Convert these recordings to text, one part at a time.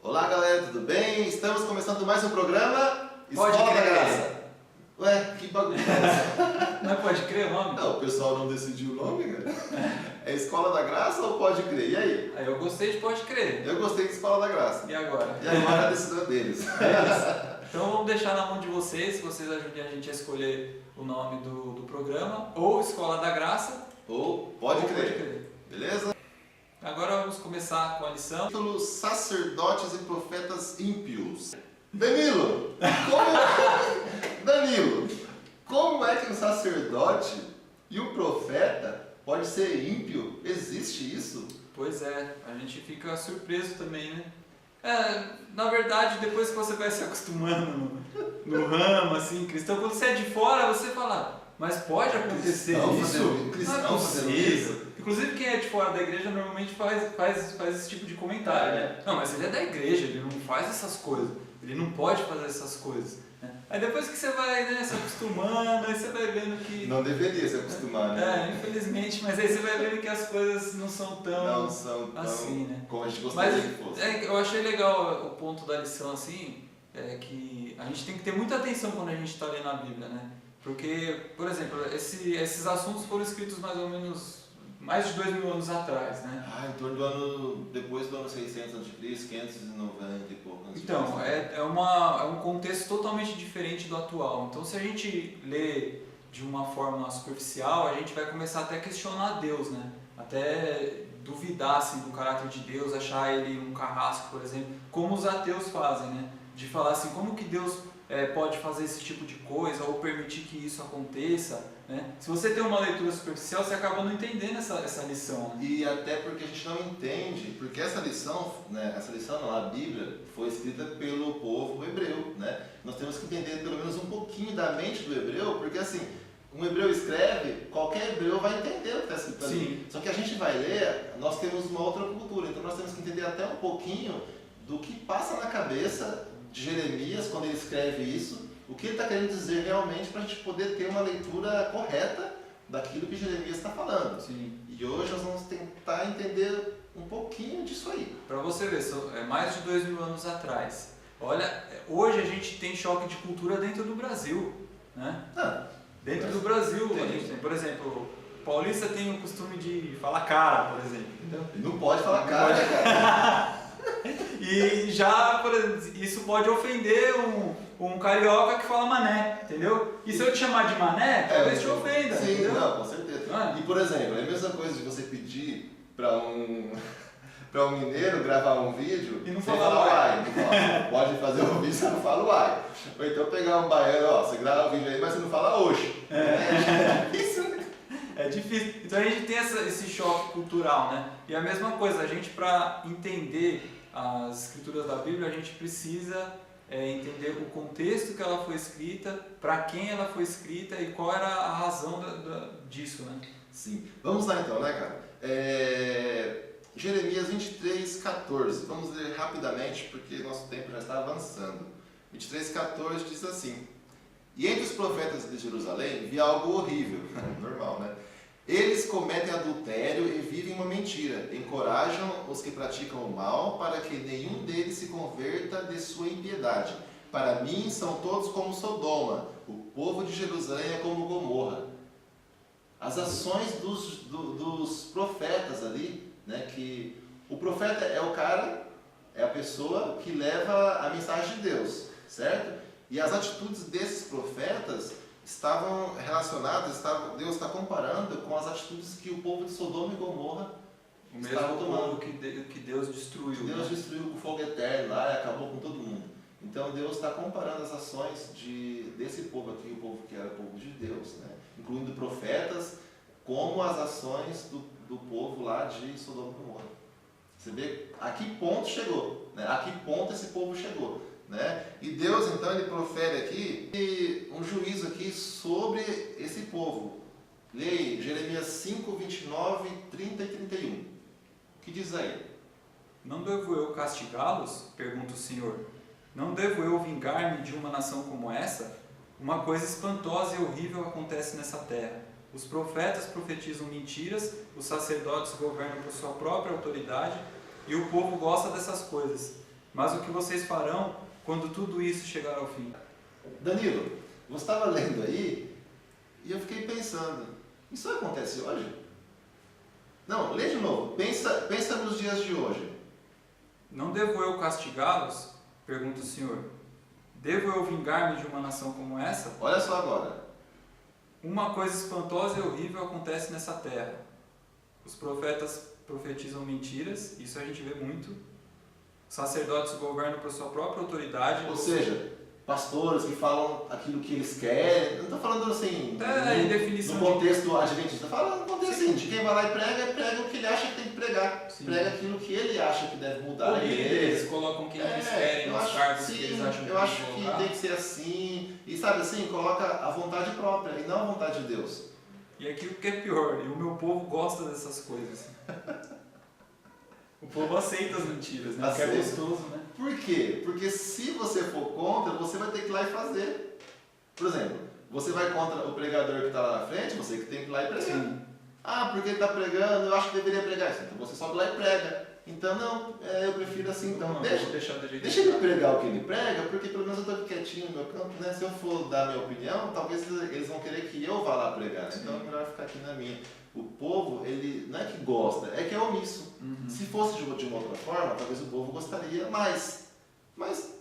Olá galera, tudo bem? Estamos começando mais um programa Pode Escola da crer. Graça. Ué, que bagunça é essa? Não pode crer o nome? Não, o pessoal não decidiu o nome, cara. É Escola da Graça ou Pode Crer? E aí? Aí eu gostei de Pode Crer. Eu gostei de Escola da Graça. E agora? E agora a decisão é deles. Então vamos deixar na mão de vocês ajudem a gente a escolher o nome do programa, ou Escola da Graça, Ou Pode Crer. Beleza? Agora vamos começar com a lição. Título: Sacerdotes e Profetas Ímpios. Danilo, como é que um sacerdote e um profeta pode ser ímpio? Existe isso? Pois é, a gente fica surpreso também, né? Na verdade, depois que você vai se acostumando no ramo, assim, cristão, quando você é de fora, você fala, mas pode acontecer isso? Cristão Não é fazendo possível. isso? Inclusive quem é de fora da igreja normalmente faz esse tipo de comentário, né? Não, mas ele é da igreja, ele não faz essas coisas, ele não pode fazer essas coisas. Né? Aí depois que você vai, né, se acostumando, aí você vai vendo que... Não deveria se acostumar, né? Infelizmente, mas aí você vai vendo que as coisas não são tão assim, né? Como a gente gostaria Mas que fosse. eu achei legal o ponto da lição, assim, que a gente tem que ter muita atenção quando a gente está lendo a Bíblia, né? Porque, por exemplo, esses assuntos foram escritos mais ou menos mais de 2000 anos atrás, né? Em torno do ano, depois do ano 600 a.C., 590 e pouco. Então, é um contexto totalmente diferente do atual. Então, se a gente lê de uma forma superficial, a gente vai começar até a questionar Deus, né? Até duvidar assim, do caráter de Deus, achar ele um carrasco, por exemplo, como os ateus fazem, né? De falar assim, como que Deus pode fazer esse tipo de coisa ou permitir que isso aconteça, né? Se você tem uma leitura superficial, você acaba não entendendo essa lição. Né? E até porque a gente não entende, porque essa lição não, a Bíblia foi escrita pelo povo hebreu, né? Nós temos que entender pelo menos um pouquinho da mente do hebreu, porque assim, um hebreu escreve, qualquer hebreu vai entender o que está escrito ali. Sim. Só que a gente vai ler, nós temos uma outra cultura, então nós temos que entender até um pouquinho do que passa na cabeça de Jeremias quando ele escreve isso, o que ele está querendo dizer realmente para a gente poder ter uma leitura correta daquilo que Jeremias está falando. Sim. E hoje nós vamos tentar entender um pouquinho disso aí. Para você ver, mais de 2000 anos atrás. Olha, hoje a gente tem choque de cultura dentro do Brasil, né? Dentro do Brasil, a gente tem, por exemplo, o paulista tem o costume de falar cara, por exemplo. Entendeu? Não pode falar cara, cara. E já, por exemplo, isso pode ofender um carioca que fala mané, entendeu? E se eu te chamar de mané, talvez te ofenda. Sim, entendeu? não, com certeza. E por exemplo, é a mesma coisa de você pedir para um mineiro gravar um vídeo e não sem falar uai. Não pode fazer um vídeo, você não fala uai. Ou então pegar um baiano, você grava um vídeo aí, mas você não fala oxe. Isso. É difícil. Então a gente tem esse choque cultural, né? E a mesma coisa, a gente para entender as escrituras da Bíblia, a gente precisa entender o contexto que ela foi escrita, para quem ela foi escrita e qual era a razão disso, né? Sim. Vamos lá então, né, cara? Jeremias 23:14. Vamos ler rapidamente porque nosso tempo já está avançando. 23:14 diz assim: E entre os profetas de Jerusalém vi algo horrível, normal, né? Eles cometem adultério e vivem uma mentira, encorajam os que praticam o mal para que nenhum deles se converta de sua impiedade. Para mim são todos como Sodoma, o povo de Jerusalém é como Gomorra. As ações dos profetas ali, né, que o profeta é o cara, é a pessoa que leva a mensagem de Deus, certo? E as atitudes desses profetas estavam relacionadas, Deus está comparando com as atitudes que o povo de Sodoma e Gomorra estavam tomando. Que Deus destruiu. Que Deus destruiu com fogo eterno lá e acabou com todo mundo. Então Deus está comparando as ações desse povo aqui, o povo que era o povo de Deus, né? Incluindo profetas, como as ações do povo lá de Sodoma e Gomorra. Você vê a que ponto chegou, né? A que ponto esse povo chegou. Né? E Deus então ele profere aqui um juízo aqui sobre esse povo. Leia aí, Jeremias 5, 29, 30 e 31. O que diz aí? Não devo eu castigá-los? Pergunta o Senhor. Não devo eu vingar-me de uma nação como essa? Uma coisa espantosa e horrível acontece nessa terra. Os profetas profetizam mentiras, os sacerdotes governam por sua própria autoridade e o povo gosta dessas coisas. mas o que vocês farão quando tudo isso chegar ao fim. Danilo, você estava lendo aí e eu fiquei pensando, isso acontece hoje? Não, lê de novo, pensa nos dias de hoje. Não devo eu castigá-los? Pergunta o Senhor. Devo eu vingar-me de uma nação como essa? Olha só agora. Uma coisa espantosa e horrível acontece nessa terra. Os profetas profetizam mentiras, isso a gente vê muito. Os sacerdotes governam por sua própria autoridade. Ou seja, pastores que falam aquilo que eles querem. Não estou falando assim no contexto adventista. Estou falando no contexto assim, de quem vai lá e prega o que ele acha que tem que pregar. Sim. Prega aquilo que ele acha que deve mudar. Eles colocam quem eles querem nos cargos que eles acham que eu acho que tem que ser assim. E sabe assim, coloca a vontade própria e não a vontade de Deus. E aqui o que é pior, e o meu povo gosta dessas coisas. O povo aceita as mentiras, né? Porque é gostoso, né? Por quê? Porque se você for contra, você vai ter que ir lá e fazer. Por exemplo, você vai contra o pregador que está lá na frente, você que tem que ir lá e pregar. Sim. Ah, porque ele está pregando, eu acho que deveria pregar isso. Então você sobe lá e prega. Então não, eu prefiro assim. Então não, deixa ele pregar o que ele prega, porque pelo menos eu estou quietinho no meu canto, né? Se eu for dar minha opinião, talvez eles vão querer que eu vá lá pregar. Né? Então é melhor ficar aqui na minha. O povo, ele não é que gosta, é que é omisso. Se fosse de uma outra forma, talvez o povo gostaria mais. Mas,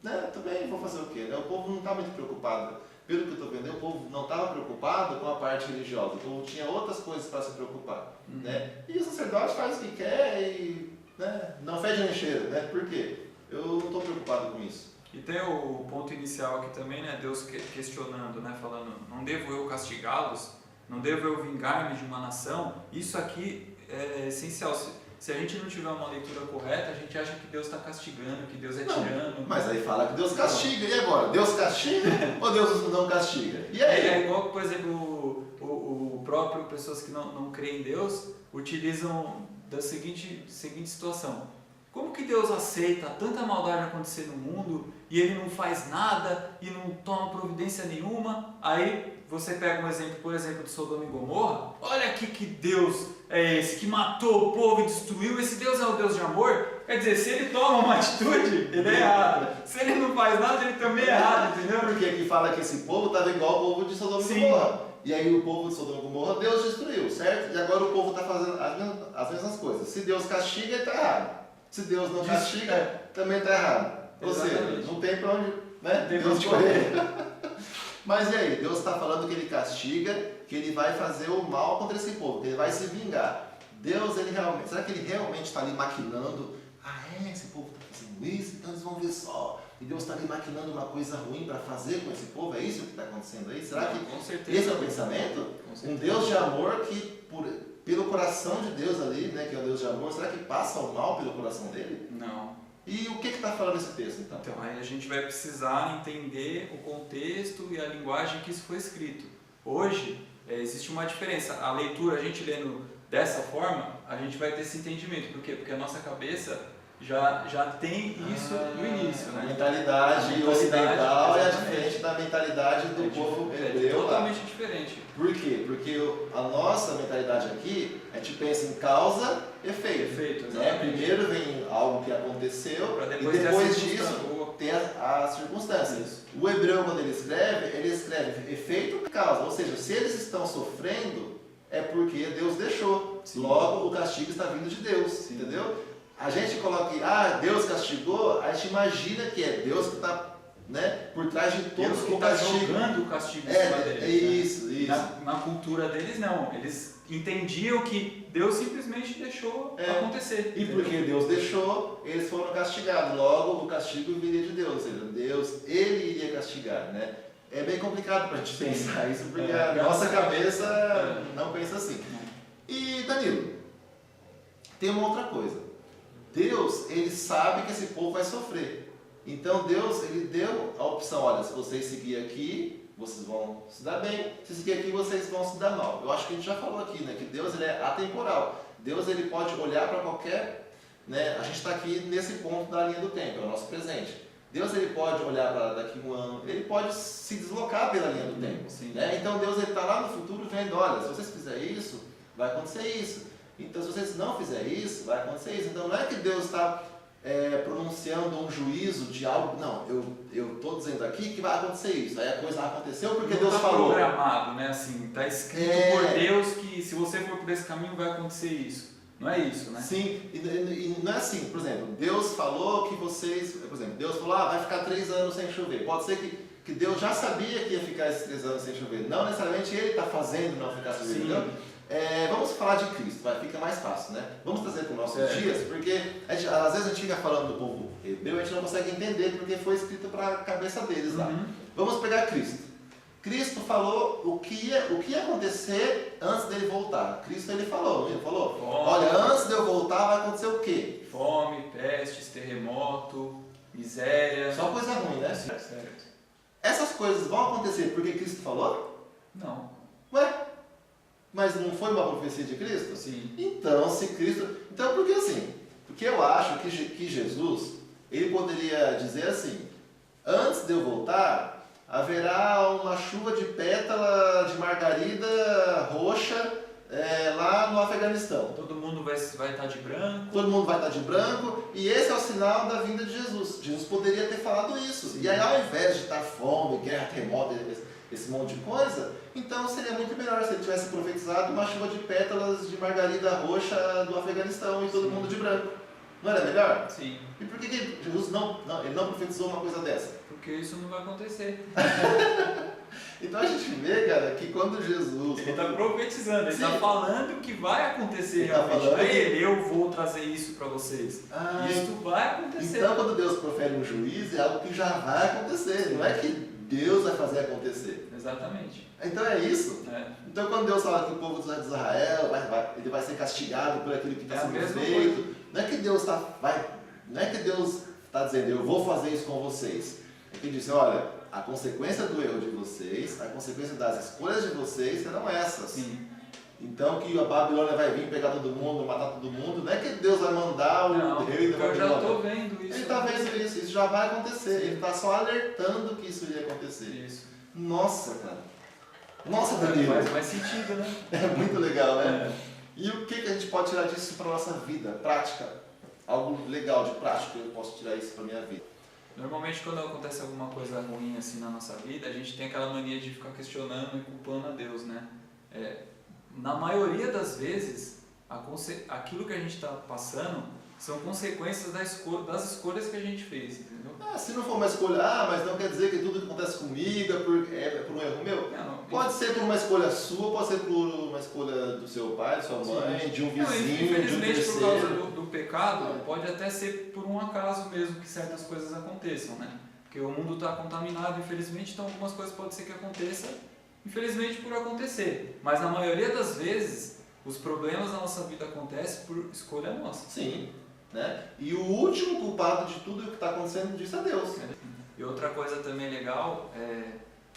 né, também vou fazer o quê? Né? O povo não está muito preocupado. Pelo que eu estou vendo, o povo não estava preocupado com a parte religiosa. O povo tinha outras coisas para se preocupar. Né? E o sacerdote faz o que quer e, né, não fede nem cheira. Né? Por quê? Eu não estou preocupado com isso. E tem o ponto inicial aqui também, né? Deus questionando, né? Falando, não devo eu castigá-los? Não devo eu vingar-me de uma nação? Isso aqui é essencial. Se a gente não tiver uma leitura correta, a gente acha que Deus está castigando, que Deus é tirano. Mas aí fala que Deus castiga. E agora? Deus castiga ou Deus não castiga? E aí? É igual, por exemplo, o próprio pessoas que não creem em Deus utilizam da seguinte situação. Como que Deus aceita tanta maldade acontecer no mundo e Ele não faz nada e não toma providência nenhuma? Aí você pega um exemplo, por exemplo, de Sodoma e Gomorra. Olha aqui que Deus é esse, que matou o povo e destruiu. Esse Deus é o Deus de amor? Quer dizer, se Ele toma uma atitude, Ele é errado. Se Ele não faz nada, Ele também é errado, entendeu? Porque aqui fala que esse povo estava igual ao povo de Sodoma e Gomorra. E aí o povo de Sodoma e Gomorra, Deus destruiu, certo? E agora o povo está fazendo as mesmas coisas. Se Deus castiga, ele está errado. Se Deus não castiga, também está errado. Ou seja, não tem para onde, né? Deus escolher. Mas e aí? Deus está falando que ele castiga, que ele vai fazer o mal contra esse povo, que ele vai se vingar. Deus, será que ele realmente está ali maquinando? Ah, esse povo está fazendo isso, então eles vão ver só. E Deus está ali maquinando uma coisa ruim para fazer com esse povo? É isso que está acontecendo aí? Será que com certeza, esse é o pensamento? Um Deus de amor que, pelo coração de Deus ali, né, que é o Deus de amor, será que passa o mal pelo coração dele? Não. E o que está falando esse texto, então? Então, aí a gente vai precisar entender o contexto e a linguagem que isso foi escrito. Hoje, existe uma diferença. A leitura, a gente lendo dessa forma, a gente vai ter esse entendimento. Por quê? Porque a nossa cabeça já tem isso no início. Né? A mentalidade ocidental é diferente da mentalidade do povo hebreu. É totalmente diferente. Por quê? Porque a nossa mentalidade aqui, a gente pensa em causa e efeito. Né? Primeiro vem algo que aconteceu e depois disso tem as circunstâncias. O hebreu, quando ele escreve efeito e causa. Ou seja, se eles estão sofrendo, é porque Deus deixou. Sim. Logo, o castigo está vindo de Deus. Sim. Entendeu? A gente coloca aqui, Deus castigou, a gente imagina que é Deus que está, né, por trás de todos que está jogando o castigo em cima deles. Isso. Na cultura deles, não. Eles entendiam que Deus simplesmente deixou acontecer. E porque Deus deixou, eles foram castigados. Logo, o castigo viria de Deus. Ou seja, Deus, Ele iria castigar, né? É bem complicado para a gente pensar isso, porque a nossa cabeça não pensa assim. E, Danilo, tem uma outra coisa. Deus, ele sabe que esse povo vai sofrer. Então Deus, ele deu a opção, olha, se vocês seguirem aqui, vocês vão se dar bem, se seguir aqui, vocês vão se dar mal. Eu acho que a gente já falou aqui, né, que Deus, ele é atemporal. Deus, ele pode olhar para qualquer, né, a gente está aqui nesse ponto da linha do tempo, é o nosso presente. Deus, ele pode olhar para daqui a um ano, ele pode se deslocar pela linha do tempo. Né? Então Deus, ele está lá no futuro vendo, olha, se vocês fizerem isso, vai acontecer isso. Então, se vocês não fizerem isso, vai acontecer isso. Então, não é que Deus está pronunciando um juízo de algo. Não, eu estou dizendo aqui que vai acontecer isso. Aí a coisa aconteceu porque não Deus tá falou. Programado, né? Assim, tá escrito por Deus que se você for por esse caminho vai acontecer isso. Não é isso, né? Sim, e não é assim, por exemplo, Deus falou que vocês, por exemplo, Deus falou, vai ficar 3 anos sem chover. Pode ser que Deus já sabia que ia ficar esses 3 anos sem chover. Não necessariamente Ele está fazendo não ficar sem chover. Vamos falar de Cristo, fica mais fácil, né? Vamos trazer para os nossos dias, porque às vezes a gente fica falando do povo hebreu, a gente não consegue entender porque foi escrito para a cabeça deles lá. Vamos pegar Cristo. Cristo falou o que ia acontecer antes dele voltar. Cristo ele falou. Olha, antes de eu voltar vai acontecer o quê? Fome, pestes, terremoto, miséria. Só coisa ruim, né? Certo. Essas coisas vão acontecer porque Cristo falou? Não. Ué? Mas não foi uma profecia de Cristo? Sim. Então, se Cristo... Então, porque assim? Porque eu acho que Jesus, ele poderia dizer assim, antes de eu voltar, haverá uma chuva de pétala de margarida roxa lá no Afeganistão. Todo mundo vai estar de branco. Todo mundo vai estar de branco e esse é o sinal da vinda de Jesus. Jesus poderia ter falado isso. Sim. E aí, ao invés de estar fome, guerra, terremoto, esse monte de coisa, então seria muito melhor se ele tivesse profetizado uma chuva de pétalas de margarida roxa do Afeganistão e todo mundo de branco. Não era melhor? Sim. E por que Jesus ele não profetizou uma coisa dessa? Porque isso não vai acontecer. Então a gente vê, cara, que quando Jesus... Ele está profetizando, ele está falando que vai acontecer Ele realmente. tá Não é ele, eu vou trazer isso para vocês. Isso vai acontecer. Então quando Deus profere um juízo, é algo que já vai acontecer. Não é que Deus vai fazer acontecer. Exatamente. Então é isso. É. Então quando Deus fala que o povo de Israel ele vai ser castigado por aquilo que está sendo feito, não é que Deus está dizendo, eu vou fazer isso com vocês. É que ele diz, olha, a consequência do erro de vocês, a consequência das escolhas de vocês serão essas. Sim. Então que a Babilônia vai vir pegar todo mundo, matar todo mundo, não é que Deus vai mandar o rei da Babilônia. Eu já estou vendo isso. Ele está vendo isso já vai acontecer. Ele está só alertando que isso iria acontecer. Isso. Nossa, cara. Nossa, Danilo. Faz sentido, né? É muito legal, né? E o que a gente pode tirar disso para a nossa vida? Prática. Algo legal de prático que eu posso tirar isso para a minha vida. Normalmente quando acontece alguma coisa ruim assim na nossa vida, a gente tem aquela mania de ficar questionando e culpando a Deus, né? Na maioria das vezes, aquilo que a gente está passando são consequências das escolhas que a gente fez, entendeu? Se não for uma escolha, mas não quer dizer que tudo que acontece comigo é por um erro meu? Não, pode ser por uma escolha sua, pode ser por uma escolha do seu pai, da sua mãe, de um vizinho, infelizmente, de um terceiro. por causa do pecado, pode até ser por um acaso mesmo que certas coisas aconteçam, né? Porque o mundo está contaminado, infelizmente, então algumas coisas pode ser que aconteça, infelizmente, por acontecer. Mas na maioria das vezes, os problemas da nossa vida acontecem por escolha nossa. Sim. Né? E o último culpado de tudo o que está acontecendo disso é Deus. E outra coisa também legal é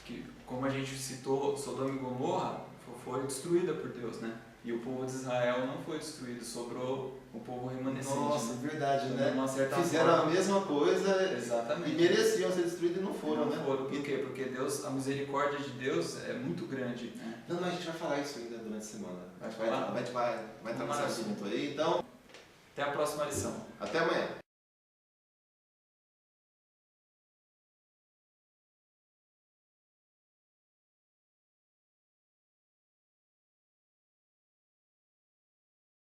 que, como a gente citou, Sodoma e Gomorra foi destruída por Deus, né? E o povo de Israel não foi destruído, sobrou o povo remanescente. Nossa, verdade, né? Fizeram a mesma coisa. Exatamente. E mereciam ser destruídos e não foram, né? Por quê? Porque Deus, a misericórdia de Deus é muito grande. Né? Não, a gente vai falar isso ainda durante a semana. A gente vai entrar nesse assunto aí, então... Até a próxima lição. Até amanhã.